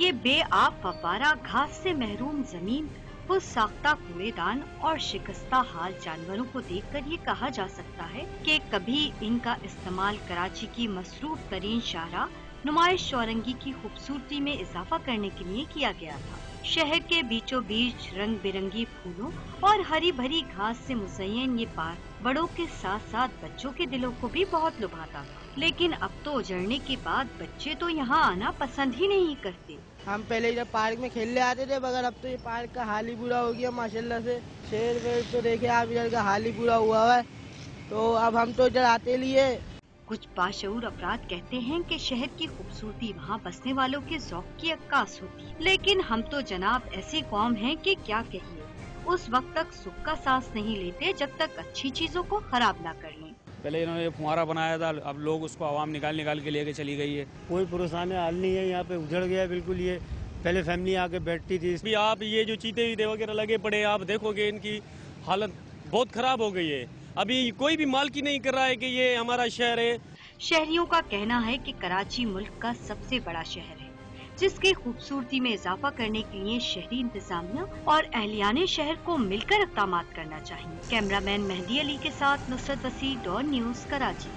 یہ بے آب فوارہ، گھاس سے محروم زمین، وہ ساختہ کوڑےدان اور شکستہ حال جانوروں کو دیکھ کر یہ کہا جا سکتا ہے کہ کبھی ان کا استعمال کراچی کی مصروف ترین شاہراہ نمائش چورنگی کی خوبصورتی میں اضافہ کرنے کے لیے کیا گیا تھا۔ شہر کے بیچوں بیچ رنگ برنگی پھولوں اور ہری بھری گھاس سے مزین یہ پارک بڑوں کے ساتھ ساتھ بچوں کے دلوں کو بھی بہت لبھاتا تھا، لیکن اب تو اجڑنے کے بعد بچے تو یہاں آنا پسند ہی نہیں کرتے۔ ہم پہلے ادھر پارک میں کھیلنے آتے تھے، مگر اب تو یہ پارک کا حال ہی برا ہو گیا ماشاءاللہ سے۔ شہر میں تو دیکھیں آپ ادھر کا حال ہی برا ہوا ہے، تو اب ہم تو ادھر آتے لیے۔ کچھ باشعور افراد کہتے ہیں کہ شہر کی خوبصورتی وہاں بسنے والوں کے ذوق کی عکاس ہوتی ہے، لیکن ہم تو جناب ایسی قوم ہیں کہ کیا کہیے، اس وقت تک سکھ کا سانس نہیں لیتے جب تک اچھی چیزوں کو خراب نہ کر لیں۔ پہلے انہوں نے فوارہ بنایا تھا، اب لوگ اس کو عوام نکال کے لے کے چلی گئی ہے۔ کوئی پرسان حال نہیں ہے، یہاں پہ اجڑ گیا بالکل۔ یہ پہلے فیملی آ کے بیٹھتی تھی۔ ابھی آپ یہ جو چیتے ویتے وغیرہ لگے پڑے ہیں، آپ دیکھو گے ان کی حالت بہت خراب ہو گئی ہے۔ ابھی کوئی بھی مالکی نہیں کر رہا ہے کہ یہ ہمارا شہر ہے۔ شہریوں کا کہنا ہے کہ کراچی ملک کا سب سے بڑا شہر ہے، جس کی خوبصورتی میں اضافہ کرنے کے لیے شہری انتظامیہ اور اہلیان شہر کو مل کر اقدامات کرنا چاہیے۔ کیمرہ مین مہدی علی کے ساتھ نصرت وسیع، ڈان نیوز، کراچی۔